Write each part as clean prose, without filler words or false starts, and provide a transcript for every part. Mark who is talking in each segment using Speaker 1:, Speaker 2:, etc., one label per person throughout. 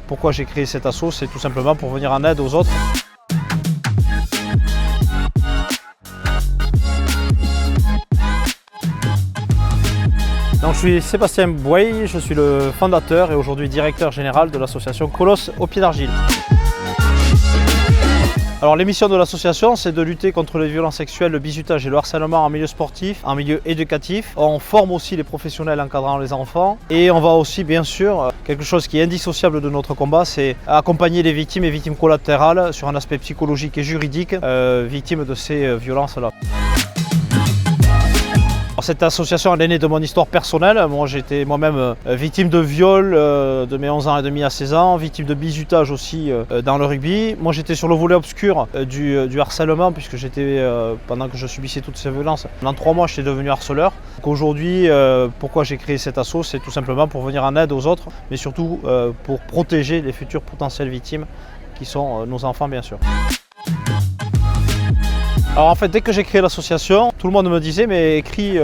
Speaker 1: Pourquoi j'ai créé cet asso? C'est tout simplement pour venir en aide aux autres. Donc, je suis Sébastien Bouey, je suis le fondateur et aujourd'hui directeur général de l'association Colosse au pied d'argile. Alors les missions de l'association, c'est de lutter contre les violences sexuelles, le bizutage et le harcèlement en milieu sportif, en milieu éducatif. On forme aussi les professionnels encadrant les enfants et on va aussi bien sûr, quelque chose qui est indissociable de notre combat, c'est accompagner les victimes et victimes collatérales sur un aspect psychologique et juridique, victimes de ces violences-là. Cette association elle est née de mon histoire personnelle. Moi j'étais moi-même victime de viol de mes 11 ans et demi à 16 ans, victime de bizutage aussi dans le rugby. Moi j'étais sur le volet obscur du harcèlement puisque j'étais, pendant que je subissais toutes ces violences, pendant 3 mois j'étais devenu harceleur. Aujourd'hui, pourquoi j'ai créé cet asso, c'est tout simplement pour venir en aide aux autres, mais surtout pour protéger les futures potentielles victimes qui sont nos enfants bien sûr. Alors en fait, dès que j'ai créé l'association, tout le monde me disait mais écris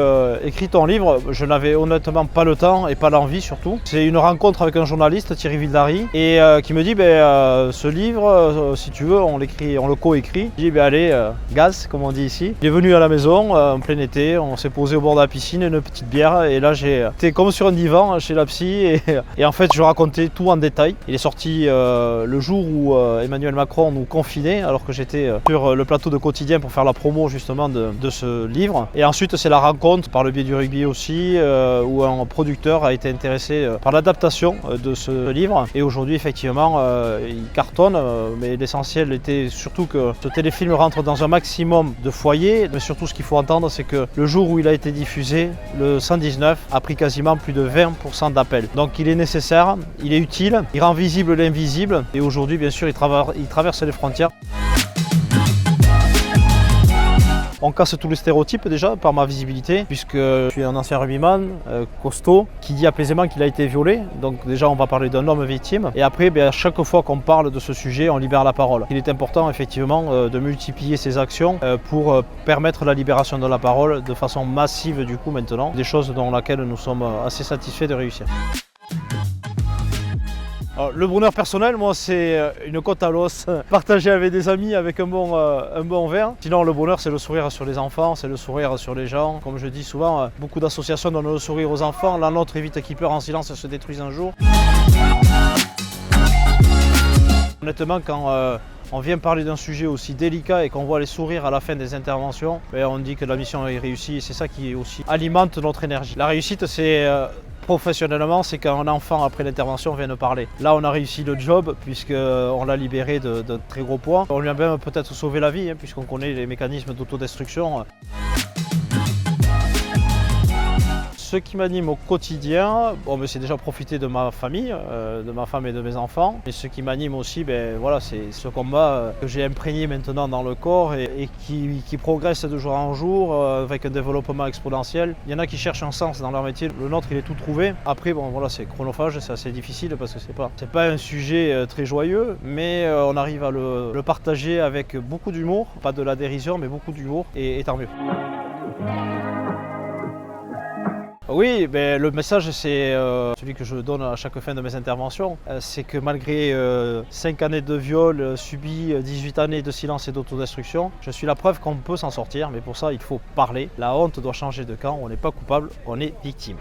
Speaker 1: ton livre. Je n'avais honnêtement pas le temps et pas l'envie surtout. C'est une rencontre avec un journaliste, Thierry Vildary, et qui me dit ce livre, si tu veux, on le coécrit. Je dis allez, gaz comme on dit ici. Il est venu à la maison en plein été, on s'est posé au bord de la piscine, une petite bière, et là j'étais comme sur un divan chez la psy et en fait je racontais tout en détail. Il est sorti le jour où Emmanuel Macron nous confinait alors que j'étais sur le plateau de Quotidien pour faire la promo justement de ce livre. Et ensuite c'est la rencontre par le biais du rugby aussi où un producteur a été intéressé par l'adaptation de ce livre et aujourd'hui effectivement il cartonne mais l'essentiel était surtout que ce téléfilm rentre dans un maximum de foyers, mais surtout ce qu'il faut entendre c'est que le jour où il a été diffusé, le 119 a pris quasiment plus de 20% d'appels. Donc il est nécessaire, il est utile, il rend visible l'invisible et aujourd'hui bien sûr il traverse les frontières. On casse tous les stéréotypes déjà par ma visibilité, puisque je suis un ancien rugbyman costaud qui dit apaisément qu'il a été violé. Donc déjà on va parler d'un homme victime. Et après à chaque fois qu'on parle de ce sujet, on libère la parole. Il est important effectivement de multiplier ces actions pour permettre la libération de la parole de façon massive du coup maintenant. Des choses dans lesquelles nous sommes assez satisfaits de réussir. Alors, le bonheur personnel, moi, c'est une côte à l'os, partagée avec des amis, avec un bon verre. Sinon, le bonheur, c'est le sourire sur les enfants, c'est le sourire sur les gens. Comme je dis souvent, beaucoup d'associations donnent le sourire aux enfants. La nôtre évite qu'ils pleurent en silence et se détruisent un jour. Honnêtement, quand on vient parler d'un sujet aussi délicat et qu'on voit les sourires à la fin des interventions, on dit que la mission est réussie et c'est ça qui aussi alimente notre énergie. La réussite, c'est professionnellement, c'est qu'un enfant après l'intervention vient nous parler. Là, on a réussi le job puisqu'on l'a libéré de très gros poids. On lui a même peut-être sauvé la vie puisqu'on connaît les mécanismes d'autodestruction. Ce qui m'anime au quotidien, c'est déjà profiter de ma famille, de ma femme et de mes enfants. Et ce qui m'anime aussi, c'est ce combat que j'ai imprégné maintenant dans le corps et qui progresse de jour en jour avec un développement exponentiel. Il y en a qui cherchent un sens dans leur métier, le nôtre il est tout trouvé. Après c'est chronophage, c'est assez difficile parce que c'est pas un sujet très joyeux, mais on arrive à le partager avec beaucoup d'humour, pas de la dérision mais beaucoup d'humour et tant mieux. Oui, le message c'est celui que je donne à chaque fin de mes interventions, c'est que malgré 5 années de viol subi, 18 années de silence et d'autodestruction, je suis la preuve qu'on peut s'en sortir, mais pour ça il faut parler. La honte doit changer de camp, on n'est pas coupable, on est victime.